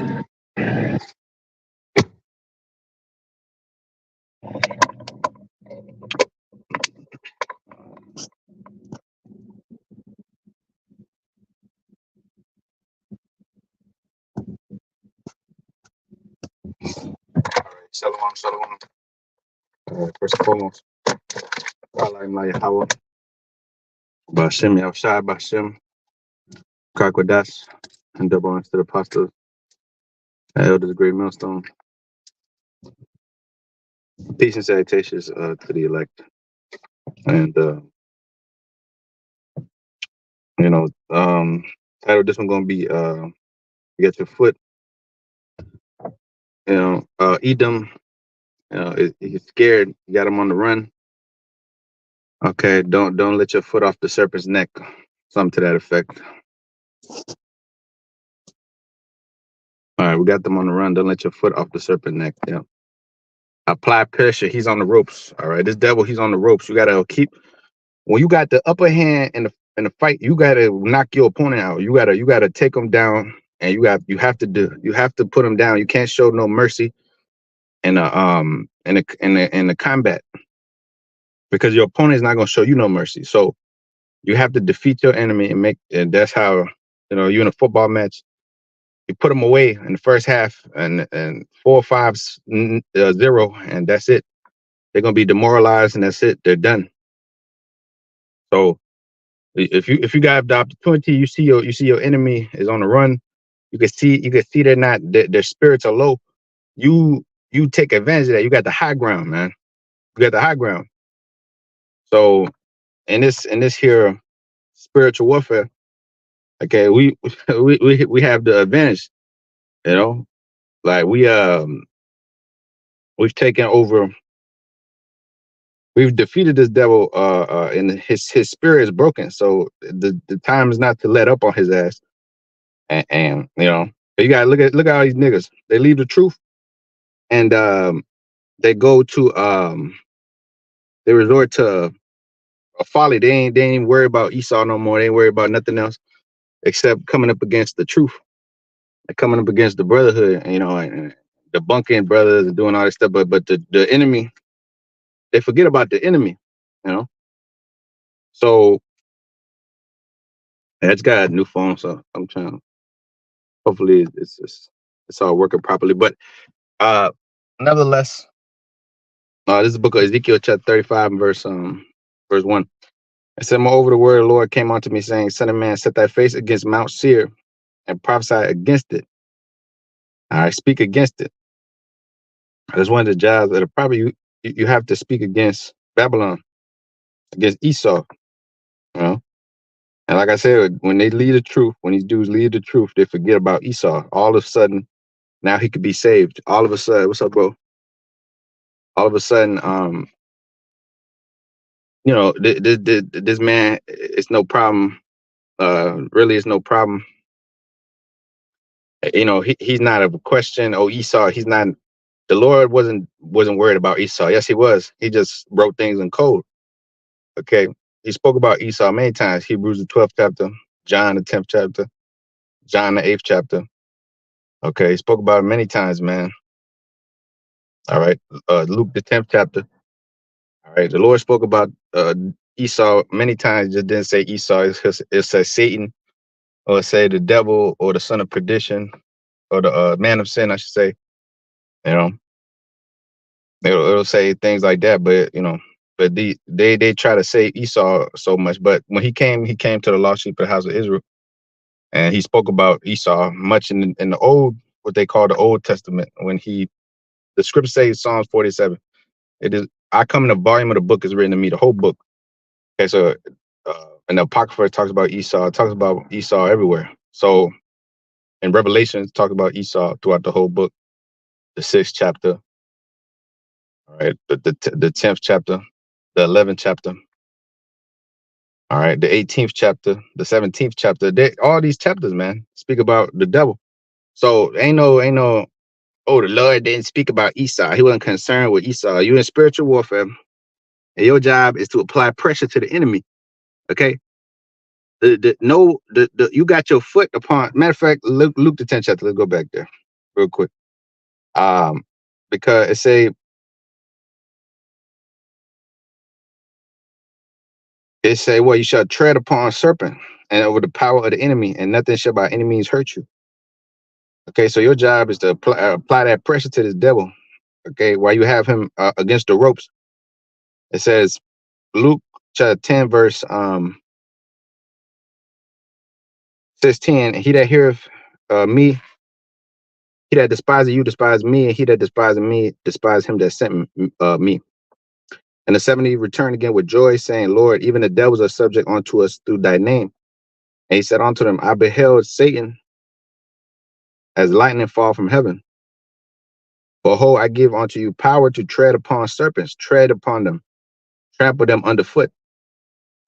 Shalom, shalom. First and foremost, my Yahweh, Bashem Yahushai, Bashem, Kakwadash, and double honors to the apostles, elders, great millstone. Peace and salutations to the elect. And, title this one going to be, you got your foot, Edumb, he's scared, you got him on the run. Okay, don't let your foot off the serpent's neck, something to that effect. All right, we got them on the run. Don't let your foot off the serpent neck. Yeah. Apply pressure. He's on the ropes. All right. This devil, he's on the ropes. You gotta keep. When you got the upper hand in the fight, you gotta knock your opponent out. You gotta take them down, and you have to put them down. You can't show no mercy in the combat, because your opponent is not gonna show you no mercy. So you have to defeat your enemy and that's how you in a football match. You put them away in the first half, and 4-5-0, and that's it. They're gonna be demoralized, and that's it. They're done. So if you got the opportunity, you see your enemy is on the run. You can see they're not, their spirits are low. You take advantage of that. You got the high ground, man. You got the high ground. So in this here spiritual warfare, okay, we have the advantage. Like we've taken over. We've defeated this devil, and his spirit is broken. So the time is not to let up on his ass. And you gotta look at all these niggas. They leave the truth, and they go to they resort to a folly. They ain't even worry about Esau no more. They ain't worry about nothing else except coming up against the truth, and coming up against the brotherhood. And debunking brothers and doing all this stuff. But the enemy, they forget about the enemy. So I just got a new phone, so I'm trying. Hopefully, it's all working properly. But nevertheless, this is the book of Ezekiel, chapter 35, and verse 1. It said, "Moreover, the word of the Lord came unto me, saying, Son of man, set thy face against Mount Seir, and prophesy against it. I speak against it." That's one of the jobs that probably you have to speak against Babylon, against Esau. And like I said, when they lead the truth, when these dudes lead the truth, they forget about Esau. All of a sudden, now he could be saved. All of a sudden, what's up, bro? All of a sudden, this man, it's no problem. Really, it's no problem. He's not a question. Oh, Esau, he's not. The Lord wasn't worried about Esau. Yes, he was. He just wrote things in code. Okay. He spoke about Esau many times. Hebrews the 12th chapter, John the 10th chapter, John the 8th chapter. Okay, he spoke about it many times, man. All right. Luke the 10th chapter. All right. The Lord spoke about Esau many times. Just didn't say Esau. It says Satan, or it say the devil, or the son of perdition, or the man of sin, I should say. It'll say things like that, but but they try to say Esau so much. But when he came to the lost sheep of the house of Israel, and he spoke about Esau much in the old, what they call the Old Testament. The scripture says, Psalms 47. It is, I come in the volume of the book is written to me, the whole book. Okay, so and the Apocrypha talks about Esau. It talks about Esau everywhere. So in Revelation, it talks about Esau throughout the whole book. The 6th chapter. All right, the 10th chapter, the 11th chapter. All right, the 18th chapter, the 17th chapter. All these chapters, man, speak about the devil. So ain't no, oh, the Lord didn't speak about Esau. He wasn't concerned with Esau. You in spiritual warfare, and your job is to apply pressure to the enemy. Okay. You got your foot upon. Matter of fact, Luke the 10th chapter. Let's go back there. real quick. Um, because it say, well, you shall tread upon a serpent and over the power of the enemy, and nothing shall by any means hurt you. Okay, so your job is to apply that pressure to this devil. Okay, while you have him against the ropes. It says Luke chapter 10 verse says 10. He that heareth me, he that despises you despise me, and he that despises me despise him that sent me. And the 70 returned again with joy, saying, Lord, even the devils are subject unto us through thy name. And he said unto them, I beheld Satan as lightning fall from heaven. Behold, I give unto you power to tread upon serpents, tread upon them, trample them underfoot.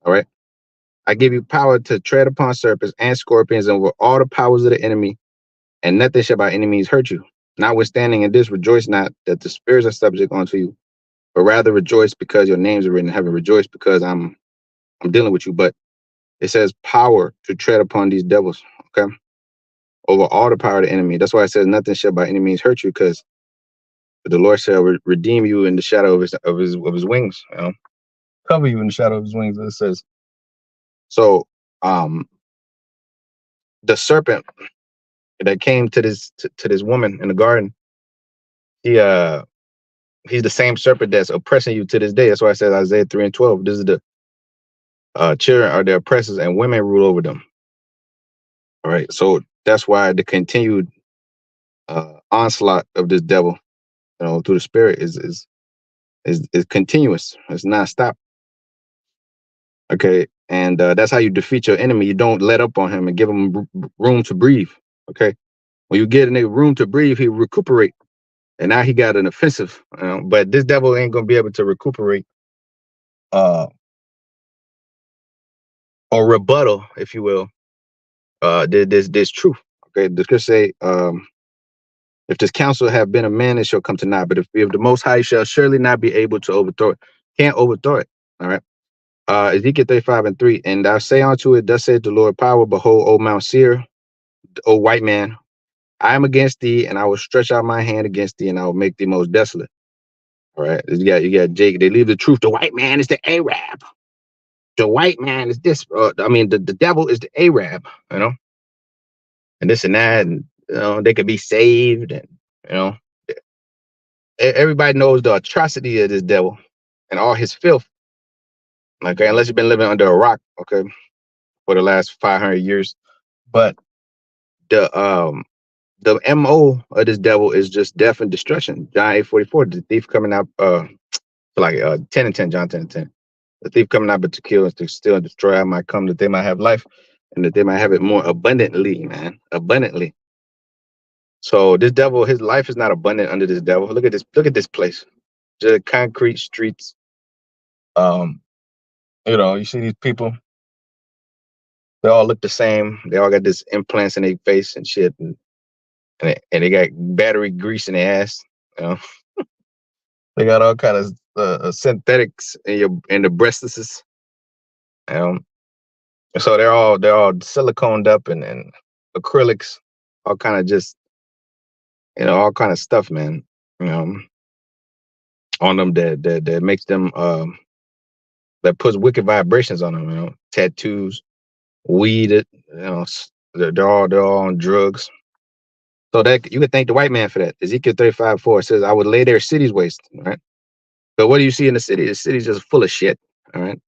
All right. I give you power to tread upon serpents and scorpions and over all the powers of the enemy, and nothing shall by any means hurt you. Notwithstanding in this, rejoice not that the spirits are subject unto you, but rather rejoice because your names are written in heaven. Rejoice because I'm dealing with you. But it says power to tread upon these devils, okay? Over all the power of the enemy. That's why it says nothing shall by any means hurt you, because the Lord shall redeem you in the shadow of his wings. You know? Cover you in the shadow of his wings. It says. So the serpent that came to this woman in the garden, he's the same serpent that's oppressing you to this day. That's why I said Isaiah 3:12. This is the children are the oppressors and women rule over them. All right. So that's why the continued onslaught of this devil, through the spirit is continuous. It's non-stop. Okay. And that's how you defeat your enemy. You don't let up on him and give him room to breathe. Okay. When you get a nigga room to breathe, he recuperate. And now he got an offensive. But this devil ain't gonna be able to recuperate or rebuttal, if you will, this truth. Okay. The scripture say, if this counsel have been a man, it shall come to naught. But if the Most High shall surely not be able to overthrow it, can't overthrow it. All right. Ezekiel 35:3. And I say unto it, thus saith the Lord power, behold, O Mount Seir, O white man, I am against thee, and I will stretch out my hand against thee, and I will make thee most desolate. All right. You got Jake. They leave the truth. The white man is the Arab. The white man is this. The devil is the Arab, and this and that, and they could be saved, and everybody knows the atrocity of this devil and all his filth. Okay, unless you've been living under a rock, okay, for the last 500 years. But the MO of this devil is just death and destruction. John 8:44, the thief coming out for like 10 and 10, John 10 and 10. The thief coming out but to kill and to steal and destroy. I might come that they might have life and that they might have it more abundantly, man. Abundantly. So this devil, his life is not abundant under this devil. Look at this place. Just concrete streets. You see these people, they all look the same. They all got this implants in their face and shit, and they got battery grease in their ass. They got all kind of synthetics in the breastises. So they're all siliconed up and acrylics, all kind of just all kind of stuff, man. On them that makes them that puts wicked vibrations on them. Tattoos, weed. They're all on drugs. So that you could thank the white man for that. Ezekiel 35:4 says, "I would lay their cities waste." All right. But what do you see in the city? The city is just full of shit. All right.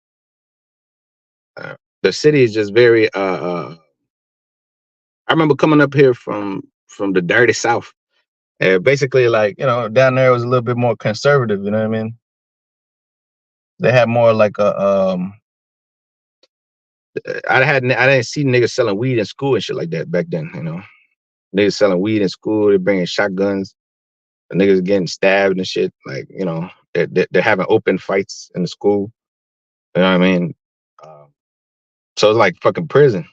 The city is just very. I remember coming up here from the dirty South. Basically, like down there was a little bit more conservative. You know what I mean? They had more like a. I didn't see niggas selling weed in school and shit like that back then. Niggas selling weed in school. They're bringing shotguns. The niggas getting stabbed and shit. Like they're having open fights in the school. You know what I mean? So it's like fucking prison.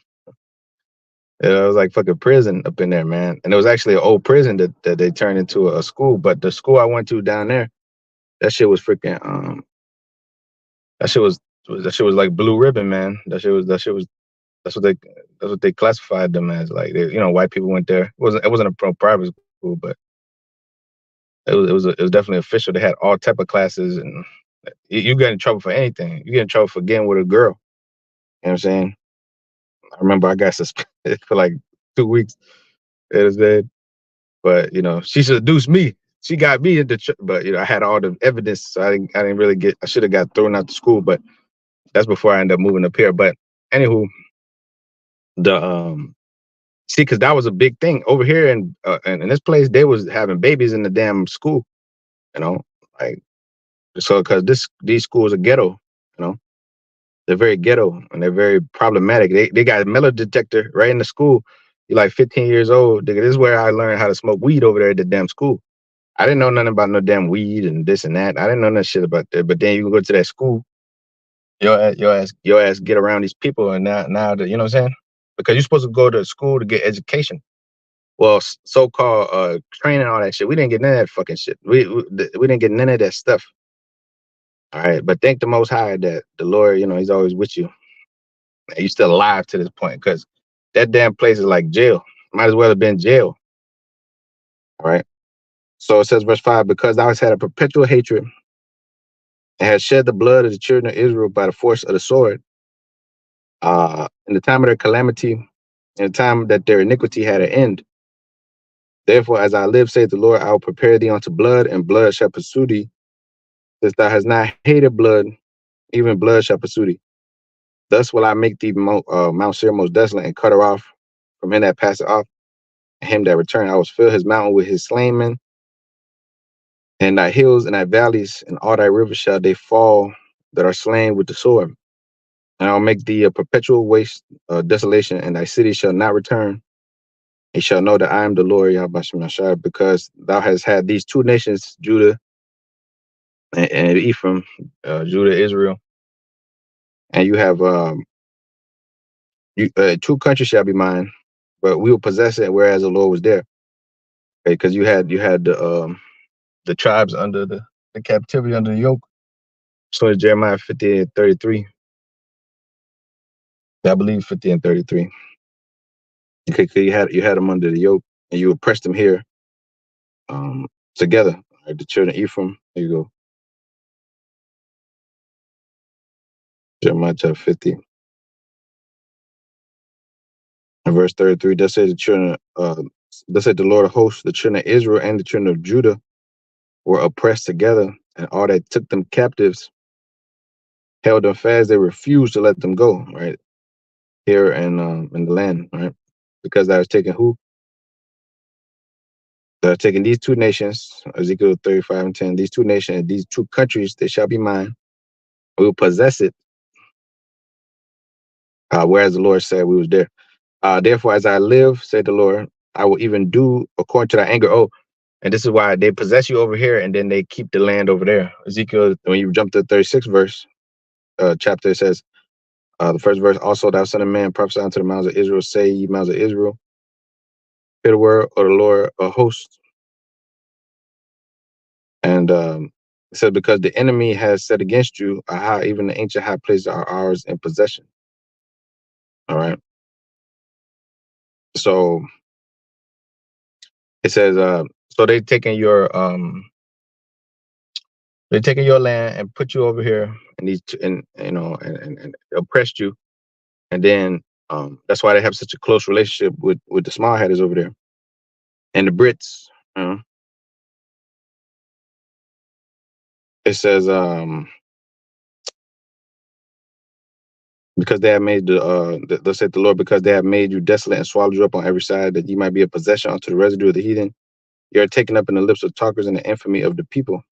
It was like fucking prison up in there, man. And it was actually an old prison that they turned into a school. But the school I went to down there, that shit was freaking that shit was like blue ribbon, man. That's what they classified them as. Like white people went there. It wasn't a private school. school, but it was definitely official. They had all type of classes, and you get in trouble for anything. You get in trouble for getting with a girl. You know what I'm saying? I remember I got suspended for like 2 weeks. It was dead, but she seduced me. She got me into, but I had all the evidence, so I didn't really get. I should have got thrown out the school, but that's before I ended up moving up here. But anywho, the see, because that was a big thing over here in this place. They was having babies in the damn school. You know, like so because these schools are ghetto. You know, they're very ghetto and they're very problematic. They got a metal detector right in the school. You're like 15 years old. This is where I learned how to smoke weed over there at the damn school. I didn't know nothing about no damn weed and this and that. I didn't know that shit about that. But then you go to that school, your ass get around these people, and now you know what I'm saying? Because you're supposed to go to school to get education. Well, so-called training, all that shit. We didn't get none of that fucking shit. We didn't get none of that stuff. All right, but thank the Most High that the Lord, He's always with you. And you're still alive to this point, because that damn place is like jail. Might as well have been jail. All right. So it says, verse 5, because thou hast had a perpetual hatred and hast shed the blood of the children of Israel by the force of the sword, in the time of their calamity, in the time that their iniquity had an end. Therefore, as I live, saith the Lord, I will prepare thee unto blood, and blood shall pursue thee. Since thou hast not hated blood, even blood shall pursue thee. Thus will I make thee Mount Seir most desolate, and cut her off from him that passeth off, and him that return. I will fill his mountain with his slain men, and thy hills and thy valleys and all thy rivers shall they fall that are slain with the sword. And I'll make thee a perpetual waste, desolation, and thy city shall not return. He shall know that I am the Lord, Yahweh Shemashah, because thou hast had these two nations, Judah and Ephraim, Judah, Israel, and you have two countries shall be mine, but we will possess it, whereas the Lord was there. Okay, because you had the tribes under the captivity under the yoke. So it's Jeremiah 50 and 33. I believe 50 and 33. Okay, you had them under the yoke, and you oppressed them here, together. Right, the children of Ephraim. There you go. Jeremiah chapter 50. And verse 33, thus said the Lord of hosts, the children of Israel and the children of Judah were oppressed together, and all that took them captives held them fast. They refused to let them go, right? Here in the land, right? Because I was taking who? They're taking these two nations, Ezekiel 35 and 10, these two nations, these two countries, they shall be mine. We will possess it. Whereas the Lord said we was there. Therefore, as I live, said the Lord, I will even do according to thy anger. Oh, and this is why they possess you over here, and then they keep the land over there. Ezekiel, when you jump to the 36th verse, chapter, it says, the first verse, also thou son of man, prophesy unto the mountains of Israel, say ye mountains of Israel, hear the word of the Lord of hosts. And it says, because the enemy has set against you, aha, even the ancient high places are ours in possession. All right. So it says, so they're taking your land and put you over here, and and oppressed you, and then that's why they have such a close relationship with the small headers over there and the Brits. It says because they have made thus saith the Lord, because they have made you desolate and swallowed you up on every side, that ye might be a possession unto the residue of the heathen. You are taken up in the lips of talkers and the infamy of the people.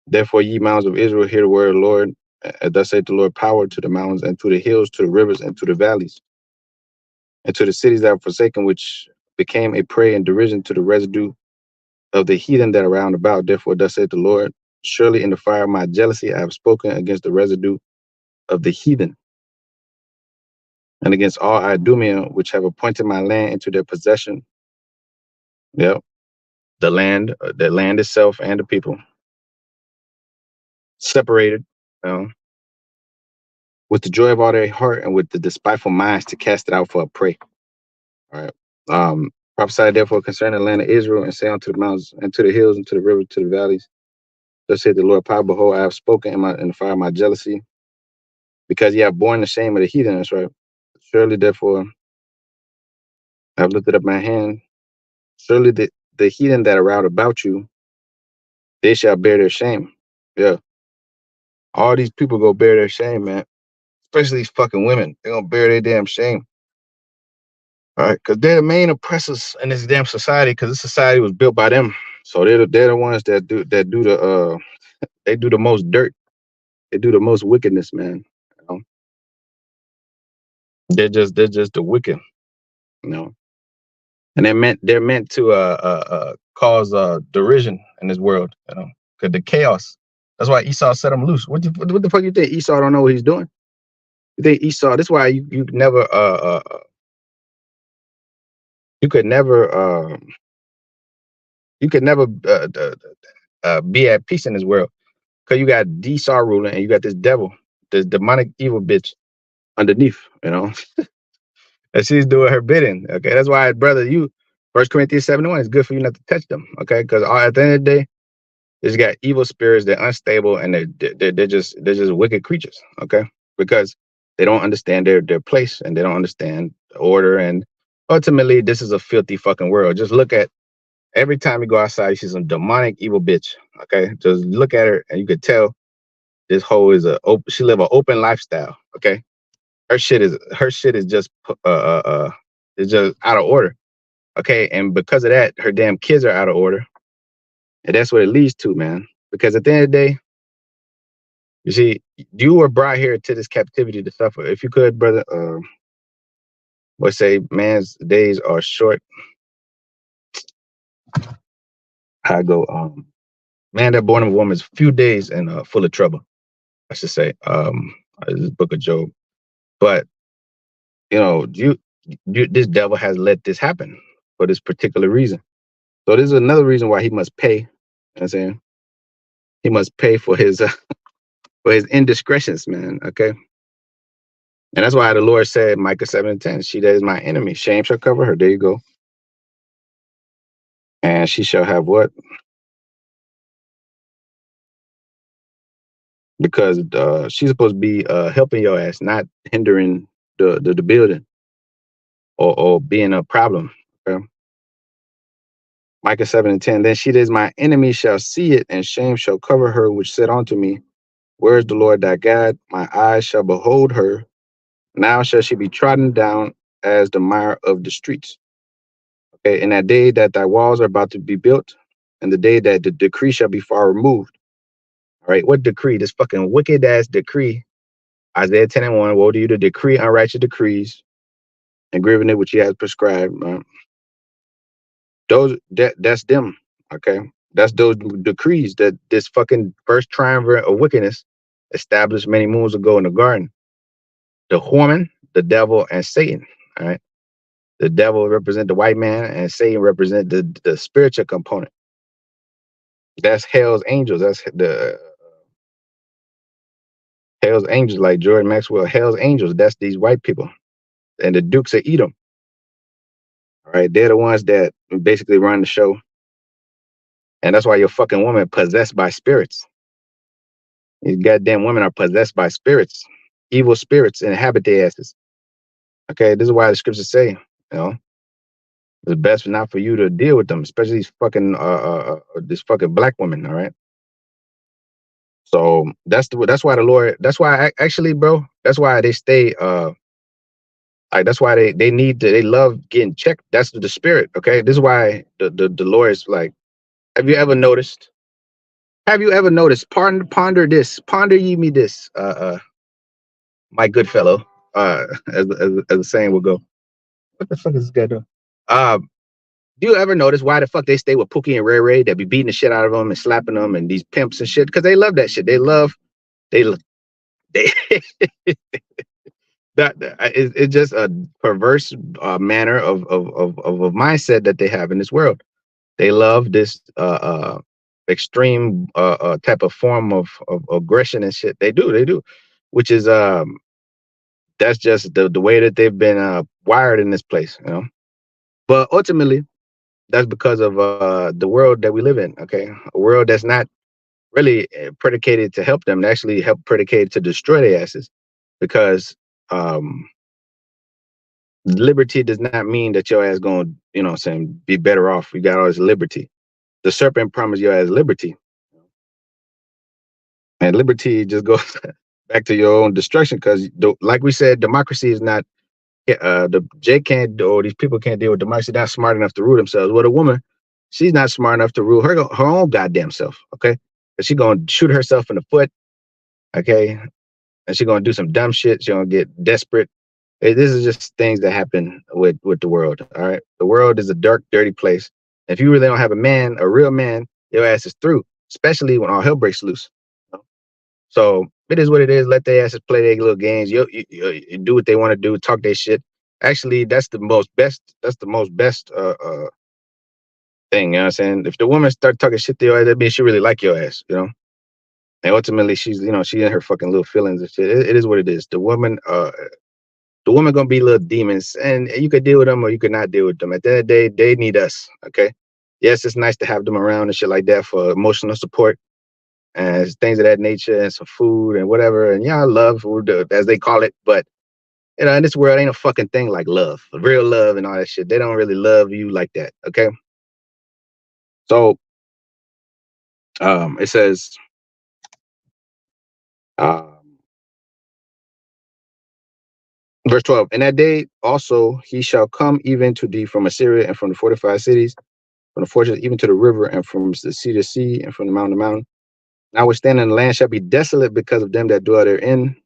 Therefore, ye mountains of Israel, hear the word of the Lord. Thus saith the Lord, power to the mountains and to the hills, to the rivers and to the valleys, and to the cities that are forsaken, which became a prey and derision to the residue of the heathen that are round about. Therefore, thus saith the Lord, surely in the fire of my jealousy I have spoken against the residue of the heathen, and against all Idumea, which have appointed my land into their possession. Yep, the land itself and the people separated, with the joy of all their heart and with the despiteful minds to cast it out for a prey. All right. Prophesy therefore concerning the land of Israel, and say unto the mountains, and to the hills, and to the rivers, to the valleys. Thus saith the Lord power, behold, I have spoken in the fire of my jealousy, because ye have borne the shame of the heathen. That's right. Surely therefore I have lifted up my hand. Surely the heathen that are round about you, they shall bear their shame. Yeah. All these people go bear their shame, man. Especially these fucking women. They're gonna bear their damn shame. All right, because they're the main oppressors in this damn society, because this society was built by them. So they're the ones that do the they do the most dirt. They do the most wickedness, man. You know? They're just the wicked, you know. And they're meant to cause derision in this world, you know, because the chaos. That's why Esau set them loose. What the fuck you think? Esau don't know what he's doing? You think Esau? That's why you never you could never be at peace in this world, because you got Esau ruling and you got this devil, this demonic evil bitch underneath, you know, and she's doing her bidding. Okay, that's why, brother, you 1 Corinthians 7:1 is good for you not to touch them. Okay, because at the end of the day, they just got evil spirits. They're unstable, and they're just wicked creatures. Okay, because they don't understand their place, and they don't understand the order, and ultimately, this is a filthy fucking world. Just look at every time you go outside, you see some demonic evil bitch. Okay, just look at her, and you could tell this hoe is she live an open lifestyle. Okay, her shit is just it's just out of order. Okay, and because of that, her damn kids are out of order, and that's what it leads to, man. Because at the end of the day, you see, you were brought here to this captivity to suffer. If you could, brother, let's say man's days are short. I go, man that born of a woman is few days and full of trouble, I should say. This book of Job. But you know, this devil has let this happen for this particular reason. So this is another reason why he must pay. You know what I'm saying? He must pay for his for his indiscretions, man. Okay. And that's why the Lord said, Micah 7:10, she that is my enemy, shame shall cover her. There you go. And she shall have what? Because she's supposed to be helping your ass, not hindering the building or being a problem. Okay? Micah 7:10, then she that is my enemy shall see it, and shame shall cover her, which said unto me, where is the Lord thy God? My eyes shall behold her. Now shall she be trodden down as the mire of the streets. Okay, in that day that thy walls are about to be built, and the day that the decree shall be far removed. All right, what decree? This fucking wicked ass decree. Isaiah 10:1, woe to you to decree unrighteous decrees and grieving it which he has prescribed. That's them. Okay. That's those decrees that this fucking first triumvirate of wickedness established many moons ago in the garden. The woman, the devil, and Satan. All right. The devil represent the white man, and Satan represent the spiritual component. That's hell's angels. That's the hell's angels, like Jordan Maxwell. Hell's angels. That's these white people and the Dukes of Edom. All right, they're the ones that basically run the show, and that's why your fucking woman possessed by spirits. These goddamn women are possessed by spirits, evil spirits, and inhabit their asses. Okay, this is why the scriptures say, you know, it's best not for you to deal with them, especially these fucking this fucking black woman. All right. So that's why the Lord. That's why actually, bro. That's why they stay. Like that's why they need to. They love getting checked. That's the spirit. Okay. This is why the Lord is like. Have you ever noticed? Have you ever noticed? Ponder this. Ponder ye me this. My good fellow. As the saying will go. What the fuck is this guy doing? Do you ever notice why the fuck they stay with Pookie and Ray Ray? They be beating the shit out of them and slapping them and these pimps and shit because they love that shit. They that it's just a perverse manner of mindset that they have in this world. They love this extreme type of form of aggression and shit. They do, which is that's just the way that they've been wired in this place, you know. But ultimately, that's because of the world that we live in. Okay, a world that's not really predicated to help them, actually help predicated to destroy their asses. Because um, liberty does not mean that your ass going, what I'm saying, be better off. You got all this liberty. The serpent promised your ass liberty, and liberty just goes back to your own destruction. Because, like we said, democracy is not. The J can't, or these people can't deal with democracy. They're not smart enough to rule themselves. Well, a woman, she's not smart enough to rule her own goddamn self. Okay, but she's gonna shoot herself in the foot. Okay, and she's gonna do some dumb shit. She's gonna get desperate. This is just things that happen with the world. All right, the world is a dark, dirty place. If you really don't have a man, a real man, your ass is through. Especially when all hell breaks loose. So it is what it is. Let their asses play their little games. You do what they want to do. Talk their shit. Actually, that's the most best. That's the most best thing. You know what I'm saying? If the woman start talking shit to your ass, that means she really like your ass. And ultimately, she's she in her fucking little feelings and shit. It is what it is. The woman gonna be little demons, and you could deal with them or you could not deal with them. At the end of the day, they need us. Okay. Yes, it's nice to have them around and shit like that for emotional support and things of that nature, and some food and whatever. And yeah, love, as they call it. But in this world, ain't a fucking thing like love, real love, and all that shit. They don't really love you like that. Okay. So it says, um, verse 12, in that day also he shall come even to thee from Assyria and from the fortified cities, from the fortress even to the river, and from the sea to sea, and from the mountain to mountain. Notwithstanding, the land shall be desolate because of them that dwell therein.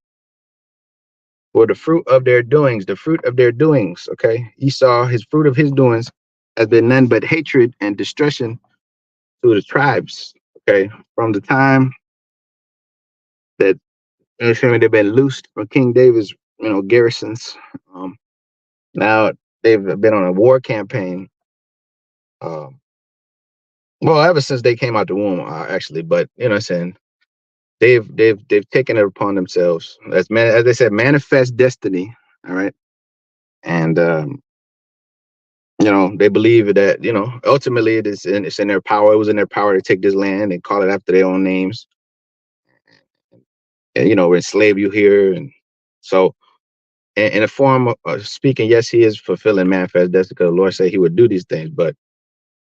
For the fruit of their doings, the fruit of their doings, okay? Esau, his fruit of his doings has been none but hatred and destruction to the tribes, okay? From the time that they've been loosed from King David's, garrisons. Um, Now they've been on a war campaign. Um, well, ever since they came out the womb, actually, but what I'm saying, they've taken it upon themselves. As they said, manifest destiny. All right. And they believe that, ultimately it's in their power. It was in their power to take this land and call it after their own names, and enslave you here. And so, in a form of speaking, yes, he is fulfilling manifest destiny because the Lord said he would do these things, but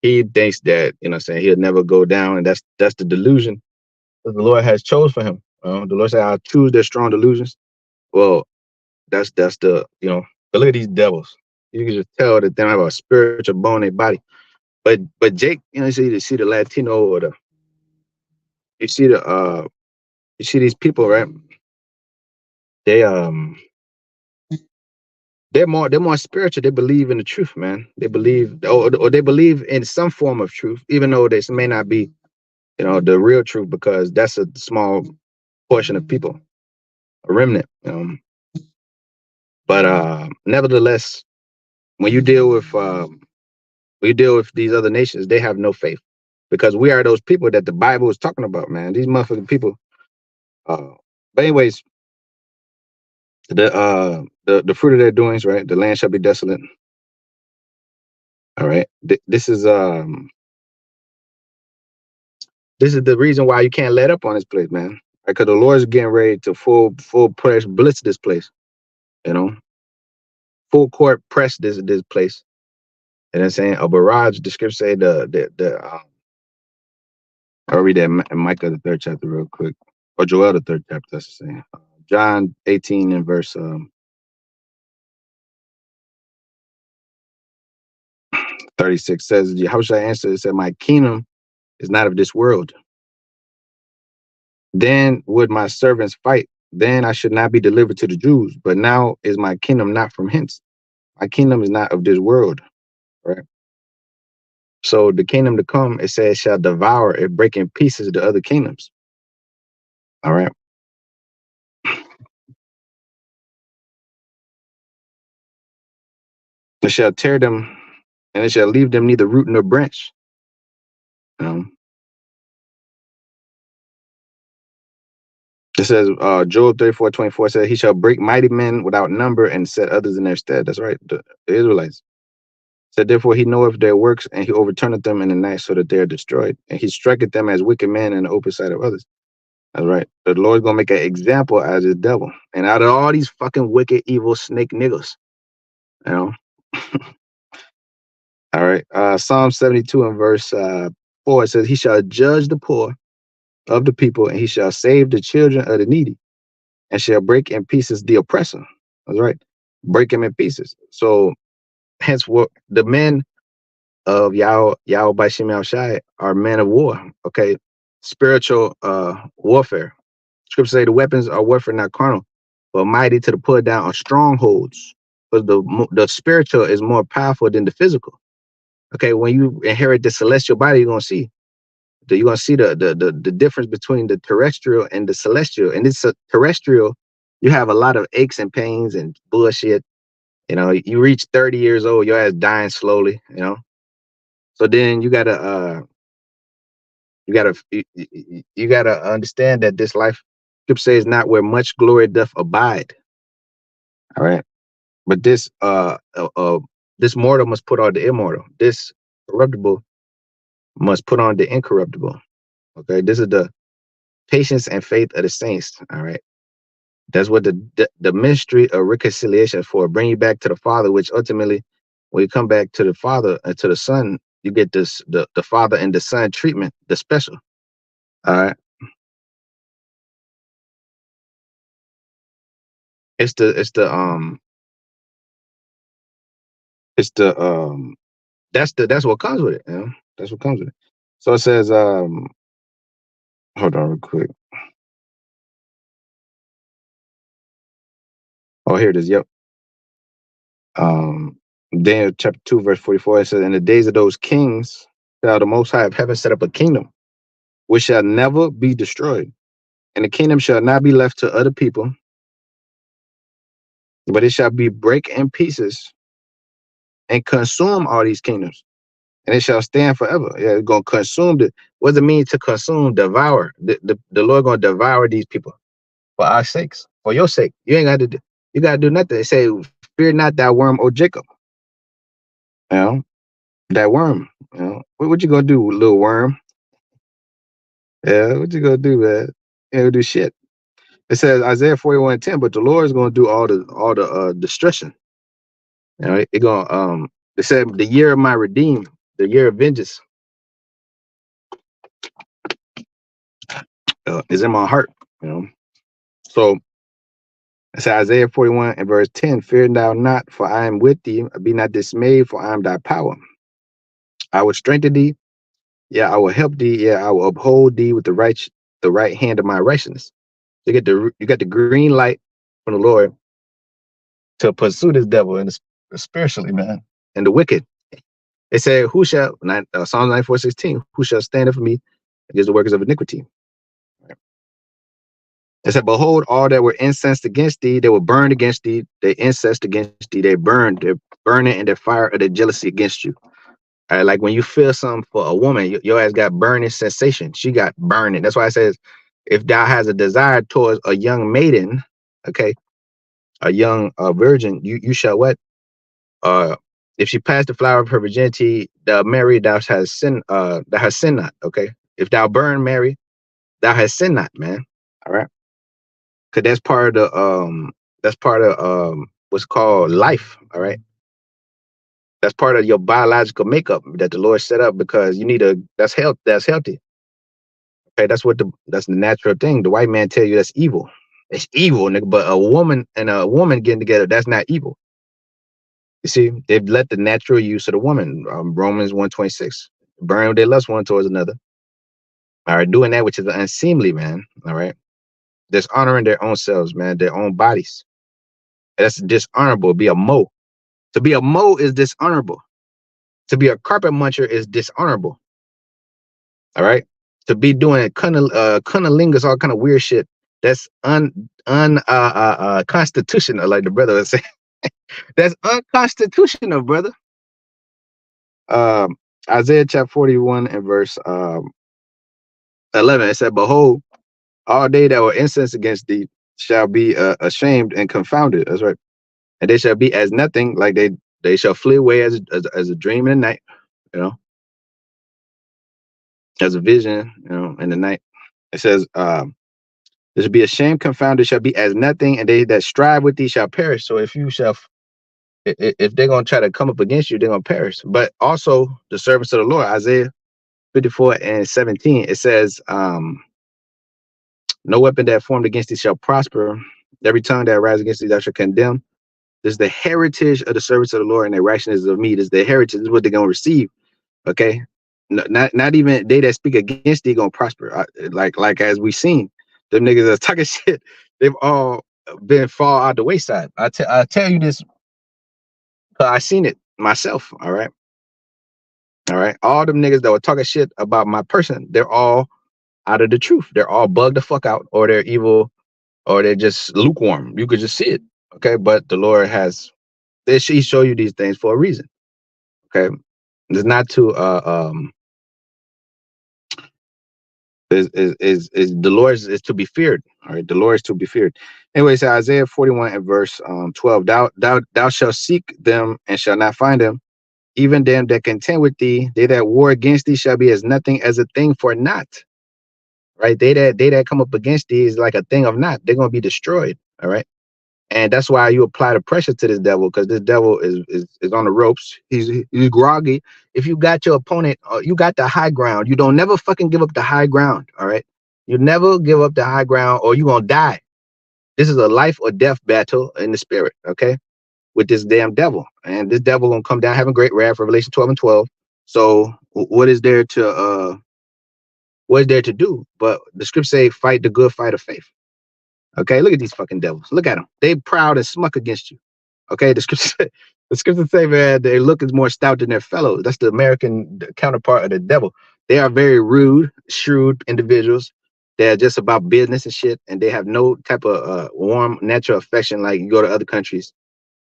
he thinks that, he'll never go down, and that's the delusion that the Lord has chose for him. The Lord said, "I'll choose their strong delusions." Well, that's the but look at these devils. You can just tell that they don't have a spiritual bone in their body. But Jake, you see the Latino, or you see the you see these people, right? They they're more spiritual. They believe in the truth, man. They believe, or they believe in some form of truth, even though this may not be the real truth, because that's a small portion of people, a remnant. But nevertheless, when you deal with these other nations, they have no faith, because we are those people that the Bible is talking about, man. These motherfucking people. But anyways, the fruit of their doings, right? The land shall be desolate. All right. This is the reason why you can't let up on this place, man. Because the Lord's getting ready to full press blitz this place. You know, full court press this place. And I'm saying a barrage. The scripture say I'll read that in Micah the 3rd chapter real quick, or Joel the 3rd chapter. That's the same. John 18 and verse 36 says, "How shall I answer?" It said, "My kingdom is not of this world. Then would my servants fight. Then I should not be delivered to the Jews. But now is my kingdom not from hence. My kingdom is not of this world." Right. So the kingdom to come, it says, shall devour and break in pieces the other kingdoms. All right. It shall tear them, and it shall leave them neither root nor branch. It says, Joel 34:24 says, he shall break mighty men without number and set others in their stead. That's right. The Israelites. So therefore he knoweth their works, and he overturneth them in the night, so that they are destroyed. And he striketh them as wicked men in the open sight of others. That's right. The Lord's gonna make an example as the devil. And out of all these fucking wicked, evil snake niggas, you know. All right. Psalm 72 and verse 4, it says, he shall judge the poor of the people, and he shall save the children of the needy, and shall break in pieces the oppressor. That's right. Break him in pieces. So hence what the men of Yahweh by Shem Shai are men of war. Okay. Spiritual warfare. Scripture say the weapons are warfare not carnal, but mighty to the pull down of strongholds. Because the spiritual is more powerful than the physical. Okay, when you inherit the celestial body, you're gonna see the difference between the terrestrial and the celestial. And it's a terrestrial, you have a lot of aches and pains and bullshit. You know, you reach 30 years old, your ass dying slowly, you know. So then you gotta understand that this life, Scripture says, not where much glory doth abide. All right. But this mortal must put on the immortal. This corruptible must put on the incorruptible. Okay. This is the patience and faith of the saints. All right. That's what the mystery of reconciliation is for. Bring you back to the Father, which ultimately, when you come back to the Father and to the Son, you get this the Father and the Son treatment, the special. All right. It's the that's what comes with it, you know? That's what comes with it. So it says, hold on real quick. Oh, here it is. Yep. Daniel chapter 2, verse 44, it says, in the days of those kings shall the Most High of heaven set up a kingdom which shall never be destroyed. And the kingdom shall not be left to other people, but it shall be break in pieces and consume all these kingdoms. And it shall stand forever. Yeah, it's going to consume what does it mean to consume? Devour. The Lord going to devour these people for our sakes, for your sake. You ain't got to you got to do nothing. It say, fear not that worm, O Jacob. You know, that worm. You know, what you gonna do, little worm? Yeah, what you gonna do, man? You ain't gonna do shit. It says Isaiah 41:10, but the Lord is gonna do all the destruction. You know, it gonna it said the year of my redeem, the year of vengeance is in my heart. You know, so it's Isaiah 41 and verse 10, fear thou not, for I am with thee, be not dismayed, for I am thy power. I will strengthen thee, yeah, I will help thee, yeah, I will uphold thee with the right hand of my righteousness. You got the green light from the Lord to pursue this devil and spiritually, man, and the wicked. It said, who shall, Psalm 94:16, who shall stand up for me against the workers of iniquity? Right. It said, behold, all that were incensed against thee, they were burned against thee, they incensed against thee, they're burning in the fire of their jealousy against you. All right, like when you feel something for a woman, your ass got burning sensation. She got burning. That's why it says, if thou has a desire towards a young maiden, okay, a young virgin, you shall what? If she passed the flower of her virginity, thou marry, thou has sinned not. Okay. If thou burn Mary, thou has sinned not, man. All right. Cause that's part of what's called life. All right. That's part of your biological makeup that the Lord set up because you need that's healthy. Okay. That's the natural thing. The white man tell you that's evil. It's evil, nigga. But a woman and a woman getting together, that's not evil. You see, they've let the natural use of the woman, Romans 1:26, burn their lust one towards another. All right, doing that which is unseemly, man. All right, dishonoring their own selves, man, their own bodies. That's dishonorable. Be a mo. To be a mo is dishonorable. To be a carpet muncher is dishonorable. All right, to be doing cunnilingus, all kind of weird shit. That's constitutional, like the brother was saying. That's unconstitutional, brother. Isaiah chapter 41 and verse 11, it said, behold, all they that were incensed against thee shall be ashamed and confounded. That's right. And they shall be as nothing, like they They shall flee away as a dream in the night, you know, as a vision, you know, in the night. It says, there shall be a shame confounded, shall be as nothing, and they that strive with thee shall perish. So if you shall, if they're gonna try to come up against you, they're gonna perish. But also the servants of the Lord, Isaiah 54:17, it says, no weapon that formed against thee shall prosper. Every tongue that rises against thee thou shalt condemn. This is the heritage of the servants of the Lord, and their righteousness of me. This is the heritage. This is what they're gonna receive. Okay, not even they that speak against thee gonna prosper. Like as we seen, them niggas that's talking shit, they've all been fall out the wayside. I tell you this, I seen it myself. All right, all them niggas that were talking shit about my person, they're all out of the truth. They're all bugged the fuck out, or they're evil, or they're just lukewarm. You could just see it. Okay, but the Lord has he show you these things for a reason. Okay, it's not to is the Lord is to be feared. All right, the Lord is to be feared. Anyways, Isaiah 41 and verse 12. Thou shalt seek them and shall not find them. Even them that contend with thee, they that war against thee shall be as nothing, as a thing for naught. Right? They that come up against thee is like a thing of naught. They're gonna be destroyed. All right. And that's why you apply the pressure to this devil, because this devil is on the ropes. He's groggy. If you got your opponent, you got the high ground. You don't never fucking give up the high ground. All right. You never give up the high ground, or you're gonna die. This is a life or death battle in the spirit. Okay. With this damn devil. And this devil gonna come down having great wrath, Revelation 12 and 12. So what is there to do? But the scriptures say, fight the good fight of faith. Okay, look at these fucking devils. Look at them. They proud and smuck against you. Okay, the scriptures say, man, they look as more stout than their fellows. That's the American counterpart of the devil. They are very rude, shrewd individuals. They're just about business and shit, and they have no type of warm, natural affection like you go to other countries.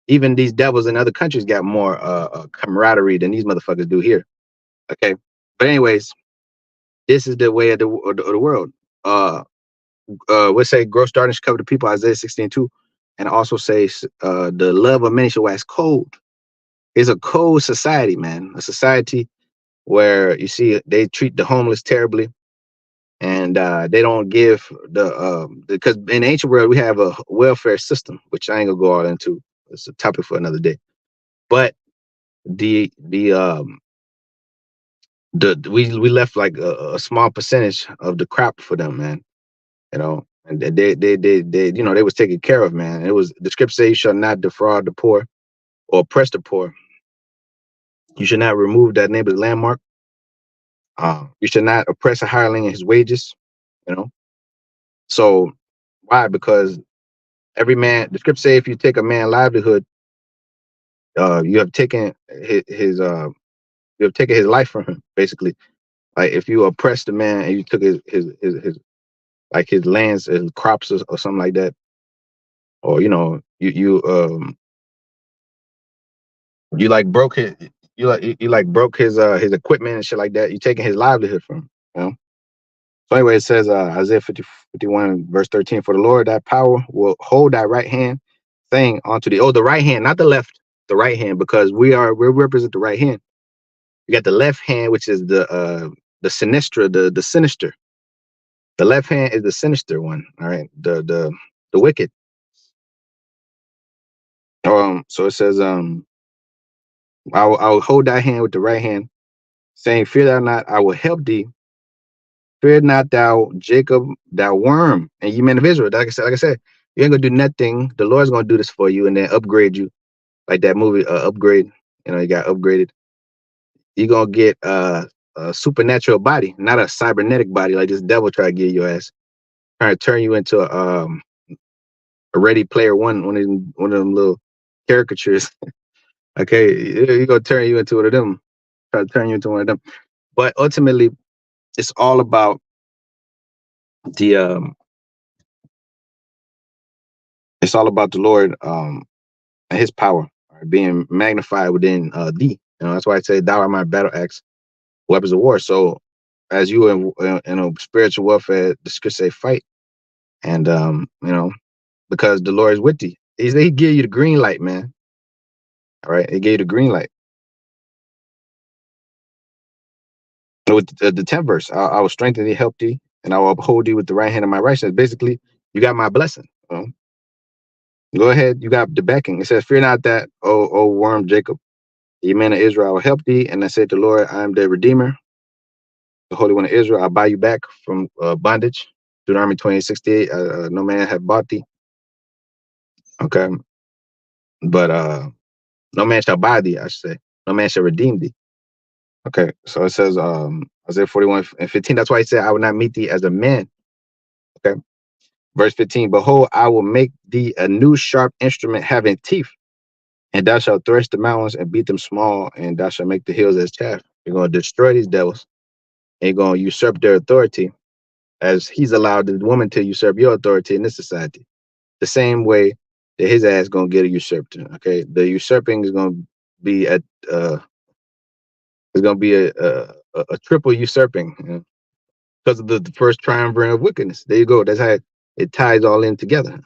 Even these devils in other countries got more camaraderie than these motherfuckers do here. Okay, but anyways, this is the way of the world. We'll say gross darkness cover the people, Isaiah 16:2, and also say the love of many shall wax cold. It's a cold society, man. A society where you see they treat the homeless terribly, and they don't give because in the ancient world we have a welfare system, which I ain't gonna go all into. It's a topic for another day. But we left like a small percentage of the crop for them, man. You know, and they you know, they was taken care of, man. It was the script says, you shall not defraud the poor or oppress the poor. You should not remove that neighbor's landmark. You should not oppress a hireling in his wages. You know, so why? Because every man, the script say, if you take a man's livelihood, you have taken his life from him, basically. Like if you oppressed the man and you took his like his lands, his crops, or something like that, or you know, you like broke his, you like broke his equipment and shit like that. You taking his livelihood from him, you know. So anyway, it says Isaiah 51 verse 13, for the Lord thy power will hold thy right hand, saying unto thee, oh, the right hand, not the left, the right hand, because we represent the right hand. You got the left hand, which is the sinistra, the sinister. The left hand is the sinister one. All right, the wicked. So it says, I'll hold thy hand with the right hand, saying, fear thou not, I will help thee. Fear not thou, Jacob, thou worm, and ye men of Israel. Like I said, you ain't gonna do nothing. The Lord's gonna do this for you and then upgrade you, like that movie, Upgrade. You know, you got upgraded. You're gonna get a supernatural body, not a cybernetic body like this devil try to get your ass, trying to turn you into a Ready Player One, one of them little caricatures. Okay, he's gonna turn you into one of them, try to turn you into one of them. But ultimately, it's all about the Lord and his power being magnified within thee. You know, that's why I say thou art my battle axe, weapons of war. So as you in spiritual warfare, the scriptures say fight. And you know, because the Lord is with thee. He give you the green light, man. All right, it gave the green light. With the 10th verse, I will strengthen thee, help thee, and I will uphold thee with the right hand of my righteousness. Basically, you got my blessing. Go ahead, you got the backing. It says, "Fear not that, O worm Jacob, ye men of Israel, I will help thee." And I said, "The Lord, I am the Redeemer, the Holy One of Israel. I'll buy you back from bondage." Deuteronomy 28:68. No man have bought thee. Okay, but no man shall buy thee. I should say, no man shall redeem thee. Okay, so it says, Isaiah 41:15. That's why he said, "I will not meet thee as a man." Okay. Verse 15, "Behold, I will make thee a new sharp instrument having teeth, and thou shalt thresh the mountains and beat them small, and thou shalt make the hills as chaff." You're going to destroy these devils, and you're going to usurp their authority as he's allowed the woman to usurp your authority in this society. The same way that his ass going to get usurped. Okay. The usurping is going to be a triple usurping, because of the first triumvirate of wickedness. There you go. That's how it ties all in together.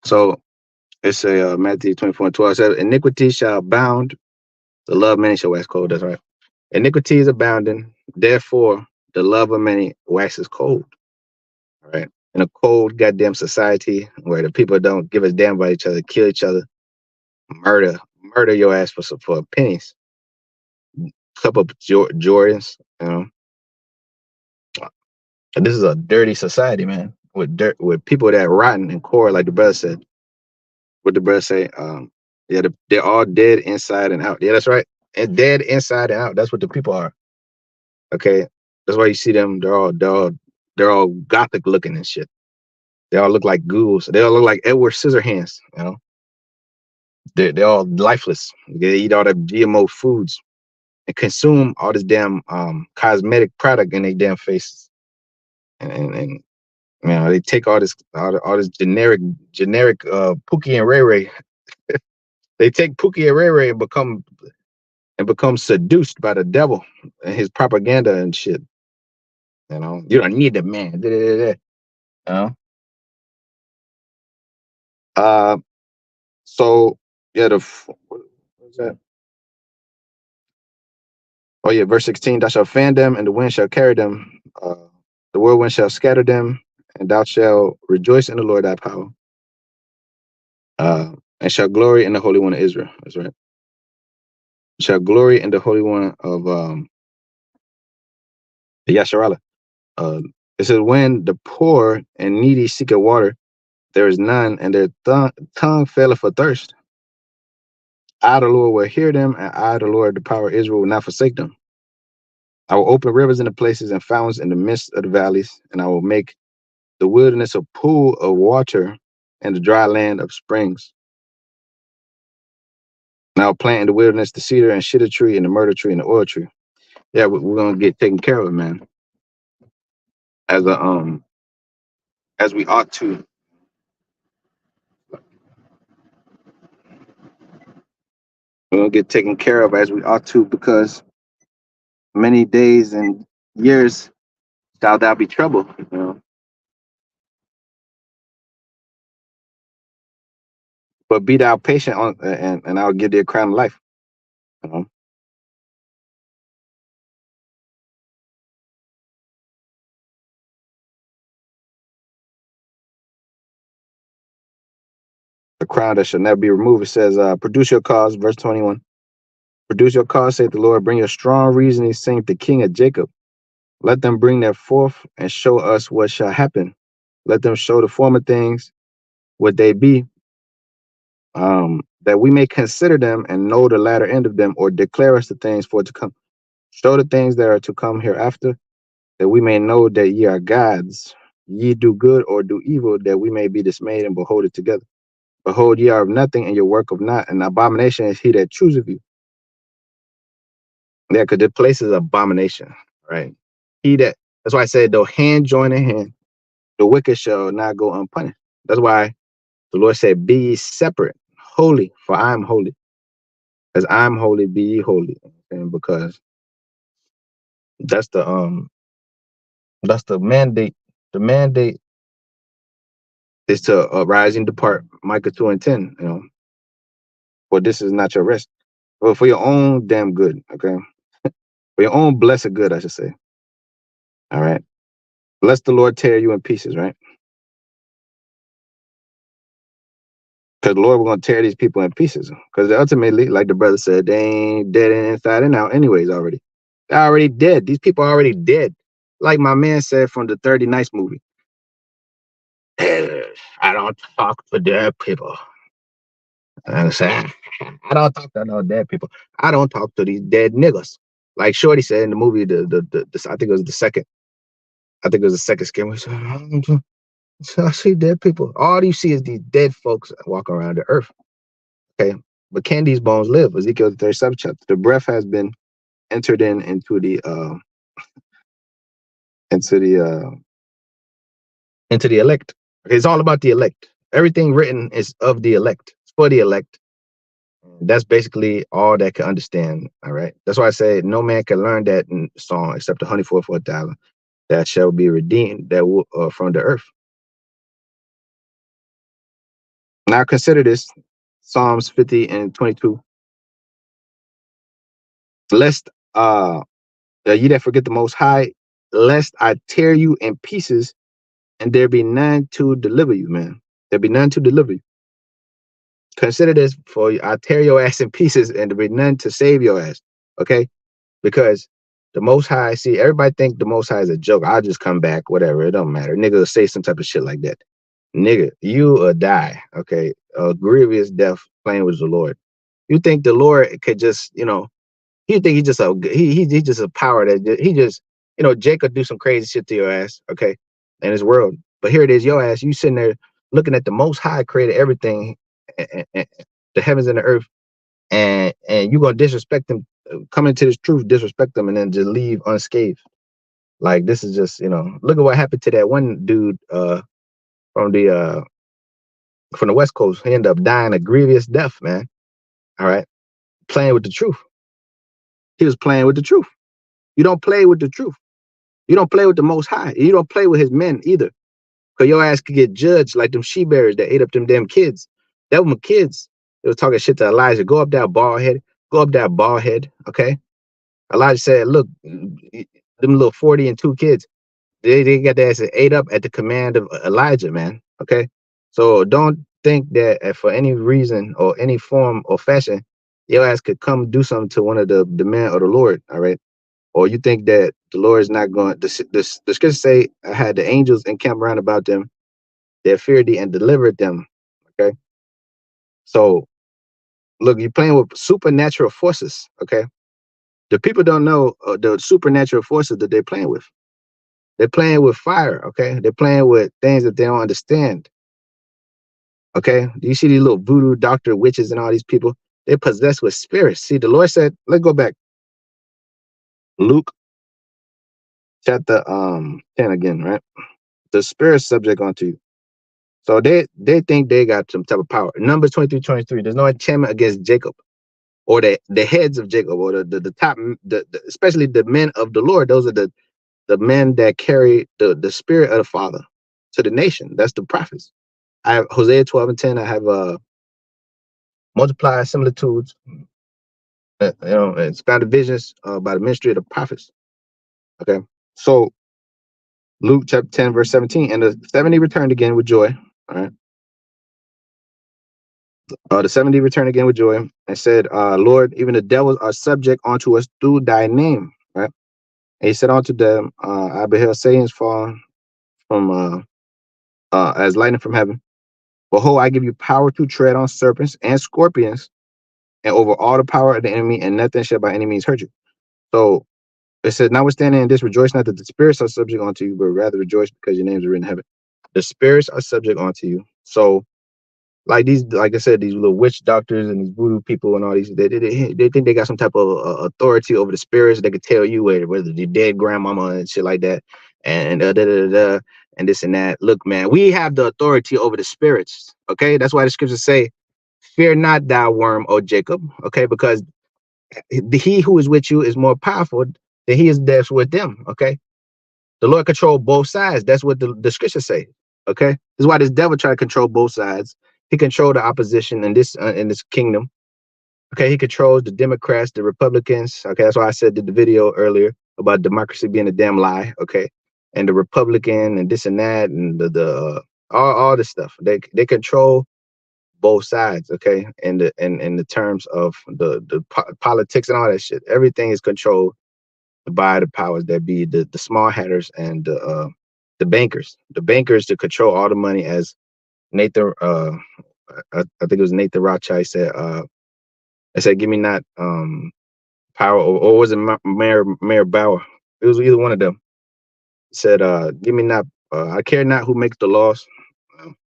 So it's a Matthew 24:12 says, "Iniquity shall abound, the love of many shall wax cold." That's right. Iniquity is abounding, therefore the love of many waxes cold. All right. In a cold goddamn society where the people don't give a damn about each other, kill each other, murder your ass for pennies, couple of Jordans. And this is a dirty society, man. With people that are rotten and core, like the brother said. What the brother say? Yeah, they're all dead inside and out. Yeah, that's right. And dead inside and out. That's what the people are. Okay, that's why you see them. They're all gothic looking and shit. They all look like ghouls. They all look like Edward Scissorhands. They're all lifeless. They eat all the GMO foods and consume all this damn cosmetic product in their damn faces. And they take all this generic Pookie and Ray Ray. They take Pookie and Ray Ray and become seduced by the devil and his propaganda and shit. You don't need a man. Uh, so yeah, what was that? Oh yeah, verse 16. Thou shalt fan them, and the wind shall carry them. The whirlwind shall scatter them, and thou shalt rejoice in the Lord thy power. And shall glory in the Holy One of Israel. That's right. Shall glory in the Holy One of Yasharallah. It says, when the poor and needy seek a water, there is none, and their tongue faileth for thirst. I, the Lord, will hear them, and I, the Lord, the power of Israel, will not forsake them. I will open rivers in the places and fountains in the midst of the valleys, and I will make the wilderness a pool of water and the dry land of springs. And I will plant in the wilderness the cedar and shittim tree and the myrtle tree and the oil tree. Yeah, we're gonna get taken care of, man. As we ought to. We're gonna get taken care of as we ought to, because many days and years shall thou be troubled. But be thou patient and I'll give thee a crown of life. A crown that shall never be removed. It says, produce your cause, verse 21. Produce your cause, saith the Lord. Bring your strong reasoning, saith the King of Jacob. Let them bring their forth and show us what shall happen. Let them show the former things what they be, that we may consider them and know the latter end of them, or declare us the things for to come. Show the things that are to come hereafter, that we may know that ye are gods. Ye do good or do evil, that we may be dismayed and behold it together. Behold, ye are of nothing, and your work of naught. And abomination is he that chooseth you. Yeah, because the place is abomination, right? That's why I said, though hand join in hand, the wicked shall not go unpunished. That's why the Lord said, be ye separate, holy, for I am holy. As I am holy, be ye holy. And because that's the mandate. The mandate is to arise and depart, Micah 2:10. For this is not your rest. But for your own damn good, okay? For your own blessed good, I should say. All right. Bless the Lord tear you in pieces, right? Because the Lord, we're going to tear these people in pieces. Because ultimately, like the brother said, they ain't dead inside and out anyways already. They're already dead. These people are already dead. Like my man said from the 30 Nights movie. I don't talk to dead people. I say, I don't talk to no dead people. I don't talk to these dead niggas. Like Shorty said in the movie, I think it was the second. I think it was the second scare. He said, I see dead people. All you see is these dead folks walking around the earth. Okay. But can these bones live? Ezekiel 37 chapter. The breath has been entered into the into the uh into the elect. Okay, it's all about the elect. Everything written is of the elect. It's for the elect. That's basically all that can understand. All right. That's why I say no man can learn that song except the honey for $1 that shall be redeemed that will from the earth. Now consider this, Psalms 50 and 22. Lest ye that forget the Most High, lest I tear you in pieces, and there be none to deliver you, man. There be none to deliver you. Consider this, for I tear your ass in pieces, and there be none to save your ass. Okay, because the Most High, see, everybody think the Most High is a joke. I'll just come back, whatever. It don't matter. Nigga will say some type of shit like that. Nigga, you will die. Okay, a grievous death playing with the Lord. You think the Lord could just, you think he's just he just a power that he just, Jacob do some crazy shit to your ass, okay, in his world. But here it is, your ass, you sitting there looking at the Most High created everything, the heavens and the earth, and you gonna disrespect them, come into this truth, disrespect them, and then just leave unscathed. Like this is just, look at what happened to that one dude from the West Coast. He ended up dying a grievous death, man. All right, playing with the truth. He was playing with the truth. You don't play with the truth. You don't play with the Most High. You don't play with his men either. Because your ass could get judged like them she-bears that ate up them damn kids. That were my kids. They were talking shit to Elijah. Go up there, bald head. Go up there, bald head. Okay. Elijah said, look, them little 40 and 2 kids, they got their ass ate up at the command of Elijah, man. Okay. So don't think that for any reason or any form or fashion, your ass could come do something to one of the men of the Lord. All right. Or you think that the Lord is not going, the scriptures say, I had the angels encamp around about them that feared thee and delivered them. Okay. So look, you're playing with supernatural forces. Okay. The people don't know the supernatural forces that they're playing with. They're playing with fire. Okay. They're playing with things that they don't understand. Okay. Do you see these little voodoo doctor witches and all these people? They're possessed with spirits. See, the Lord said, let's go back. Luke chapter 10 again, right? The spirit subject unto you. So they think they got some type of power. Numbers 23:23. There's no enchantment against Jacob, or the heads of Jacob, or the top, especially the men of the Lord. Those are the men that carry the spirit of the Father to the nation. That's the prophets. I have Hosea 12 and 10. I have multiply similitudes, expounded visions by the ministry of the prophets. Okay, so Luke chapter 10 verse 17, and the 70 returned again with joy. All right. The 70 returned again with joy and said, Lord, even the devils are subject unto us through thy name. Right. And he said unto them, I beheld Satan's fall from as lightning from heaven. Behold, I give you power to tread on serpents and scorpions and over all the power of the enemy, and nothing shall by any means hurt you. So it says, notwithstanding this, rejoice not that the spirits are subject unto you, but rather rejoice because your names are written in heaven. The spirits are subject unto you. So like I said, these little witch doctors and these voodoo people and all these, they think they got some type of authority over the spirits. They could tell you whether your dead grandmama and shit like that, and and this and that. Look, man, we have the authority over the spirits. Okay, that's why the scriptures say, "Fear not, thou worm, O Jacob." Okay, because he who is with you is more powerful than he is that's with them. Okay, the Lord control both sides. That's what the scriptures say. Okay, this is why this devil try to control both sides. He controlled the opposition in this kingdom, Okay, he controls the Democrats, the Republicans. Okay, that's why I said did the video earlier about democracy being a damn lie. Okay, and the Republican and this and that and all this stuff. They control both sides. Okay, in the terms of the politics and all that shit. Everything is controlled by the powers that be, the small hatters and the bankers. The bankers to control all the money, as Nathan. I think it was Nathan Rothschild said. I said, "Give me not power," or was it Mayor Bauer? It was either one of them. He said, "Give me not. I care not who makes the laws,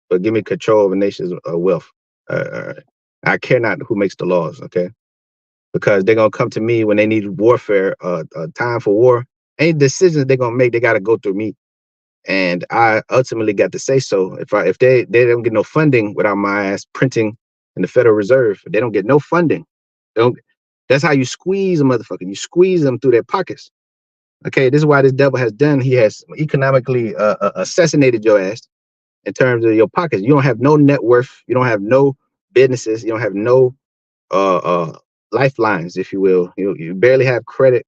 but give me control of a nation's wealth. Uh, I care not who makes the laws. Okay, because they're gonna come to me when they need warfare, time for war. Any decisions they're gonna make, they gotta go through me, and I ultimately got to say so. If they don't get no funding without my ass printing in the Federal Reserve, if they don't get no funding. They don't, that's how you squeeze a motherfucker. You squeeze them through their pockets. Okay, this is why this devil has done. He has economically assassinated your ass in terms of your pockets. You don't have no net worth. You don't have no businesses. You don't have no uh, uh, lifelines, if you will. You barely have credit.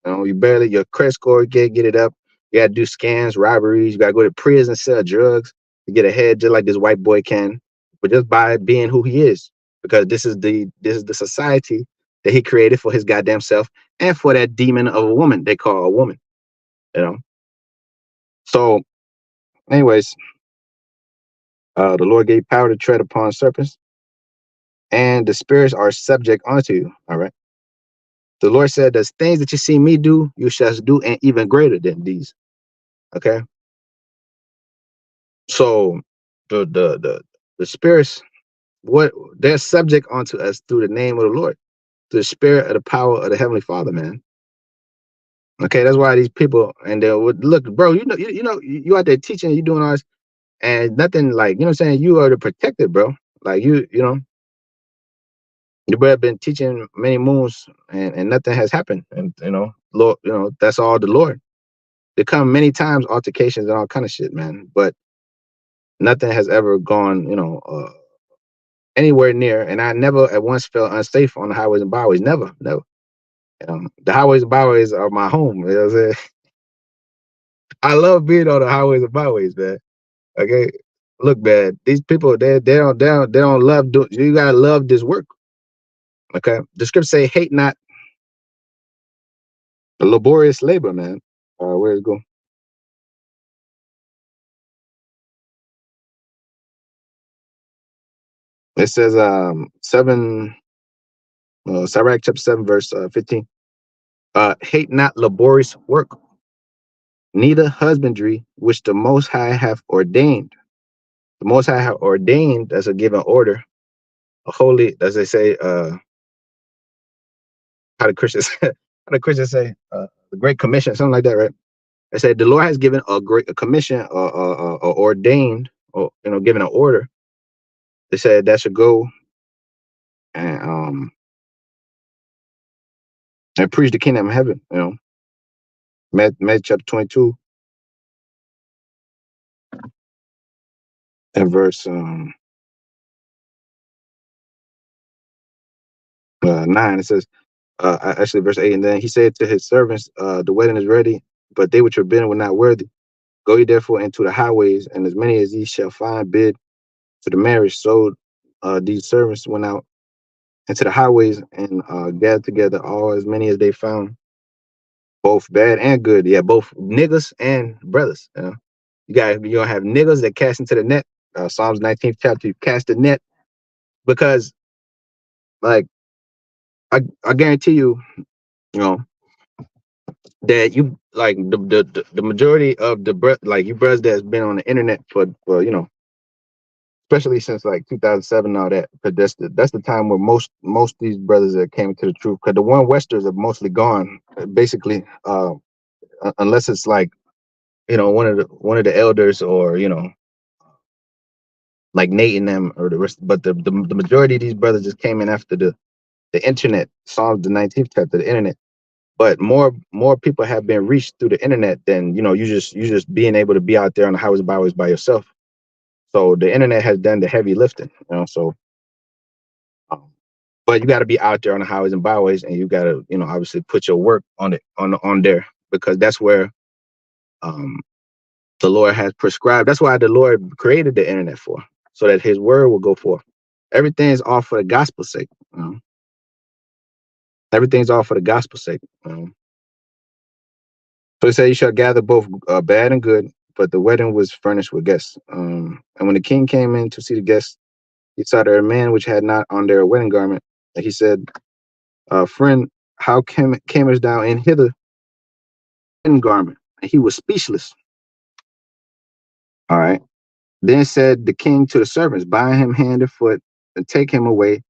You barely your credit score you can't get it up. You got to do scams, robberies. You got to go to prison, sell drugs to get ahead, just like this white boy can, but just by being who he is. Because this is the society that he created for his goddamn self and for that demon of a woman they call a woman. You know. So, anyways, the Lord gave power to tread upon serpents, and the spirits are subject unto you. All right. The Lord said, "The things that you see me do, you shall do, and even greater than these." Okay. So the spirits, what they're subject unto us through the name of the Lord, the spirit of the power of the Heavenly Father, man. Okay, that's why these people and they would look, bro. You out there teaching, you doing all this, and nothing like what I'm saying. You are the protected, bro. Like you have been teaching many moons, and nothing has happened. And Lord, that's all the Lord. There come many times altercations and all kind of shit, man. But nothing has ever gone, anywhere near. And I never at once felt unsafe on the highways and byways. Never, never. The highways and byways are my home. You know what I'm saying? I love being on the highways and byways, man. Okay. Look, man, these people they don't love you gotta love this work. Okay. The scriptures say hate not the laborious labor, man. Where's it go? It says 7 Sirach chapter 7, verse 15. Hate not laborious work, neither husbandry which the most high hath ordained. The most high have ordained as a given order, a holy, as they say, how the Christians how the Christians say, the Great Commission, something like that, right? They said the Lord has given a commission or ordained, or given an order. They said that should go and and preach the kingdom of heaven. Matthew chapter 22 and verse 9. It says, actually verse 8, and then he said to his servants, the wedding is ready, but they which are bidden were not worthy. Go ye therefore into the highways, and as many as ye shall find bid to the marriage. So these servants went out into the highways and gathered together all as many as they found, both bad and good. Yeah, both niggas and brothers. You're gonna have niggas that cast into the net. Psalms 19th chapter, you cast the net, because like I guarantee you, you know, that you like the majority of like you brothers that's been on the internet for especially since like 2007 and all that, because that's the time where most these brothers that came into the truth, because the one westers are mostly gone, basically, unless it's like one of the elders, or like Nate and them, or the rest. But the majority of these brothers just came in after the internet. Psalms the 19th chapter, the internet. But more people have been reached through the internet than you just being able to be out there on the highways and byways by yourself. So the internet has done the heavy lifting. So But you got to be out there on the highways and byways, and you got to, obviously put your work on it on there, because that's where um, the Lord has prescribed. That's why the Lord created the internet for, so that His word will go forth. Everything's all for the gospel's sake. Everything's all for the gospel's sake. So He said, "You shall gather both bad and good." But the wedding was furnished with guests. And when the king came in to see the guests, he saw there a man which had not on their wedding garment. And he said, "Friend, how camest thou in hither wedding garment?" And he was speechless. All right. Then said the king to the servants, "Bind him hand and foot, and take him away,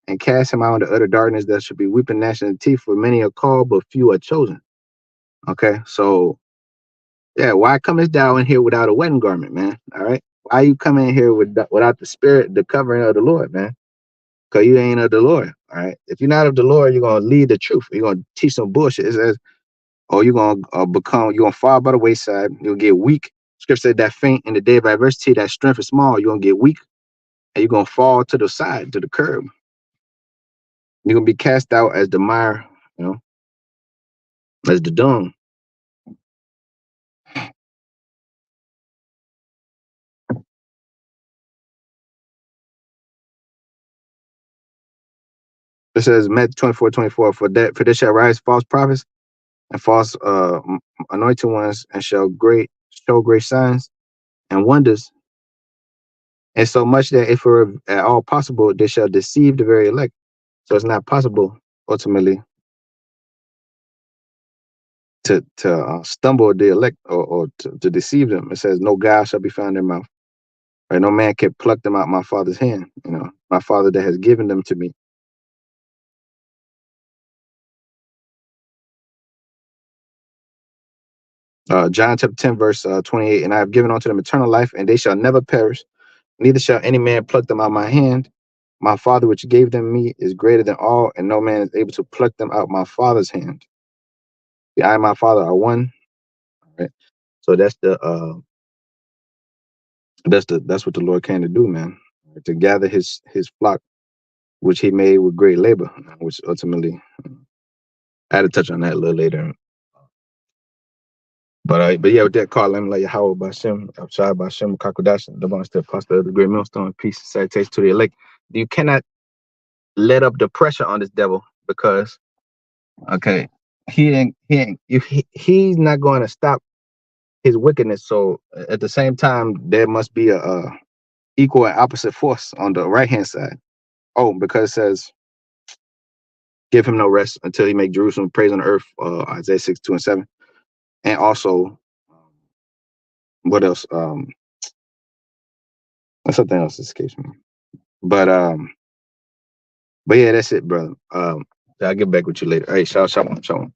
and cast him out into utter darkness. There should be weeping, gnashing of teeth, for many are called, but few are chosen." Okay, so yeah, why comest thou in here without a wedding garment, man? All right, why you come in here without the spirit, the covering of the Lord, man? Because you ain't of the Lord. All right, if you're not of the Lord, you're gonna lead the truth. You're gonna teach some bullshit. It says, or you're gonna you're gonna fall by the wayside. You'll get weak. Scripture said that faint in the day of adversity, that strength is small. You're gonna get weak, and you're gonna fall to the side, to the curb. You're gonna be cast out as the mire, as the dung. It says Matthew 24:24, for this shall rise false prophets and false anointed ones, and shall show great signs and wonders, and so much that if it were at all possible, they shall deceive the very elect. So it's not possible ultimately to stumble the elect, or to deceive them. It says, "No guile shall be found in their mouth." Right? No man can pluck them out my Father's hand. My Father that has given them to me. John chapter 10, verse 28, and I have given unto them eternal life, and they shall never perish, neither shall any man pluck them out of my hand. My Father which gave them me is greater than all, and no man is able to pluck them out my Father's hand. I and my Father are one. Right? So that's that's what the Lord came to do, man. Right? To gather his flock, which He made with great labor, which ultimately I had to touch on that a little later. But yeah, with that call, I'm like Yahweh Bashem, outside Bashem, Kakodash, the monster, pastor of the great millstone, peace, salutation to the elect. You cannot let up the pressure on this devil, because okay, he's not going to stop his wickedness. So at the same time, there must be a equal and opposite force on the right hand side. Oh, because it says, "Give him no rest until he make Jerusalem praise on the earth," Isaiah 6:2-7. And also, what else? Something else escapes me. But yeah, that's it, brother. I'll get back with you later. Hey, shalom.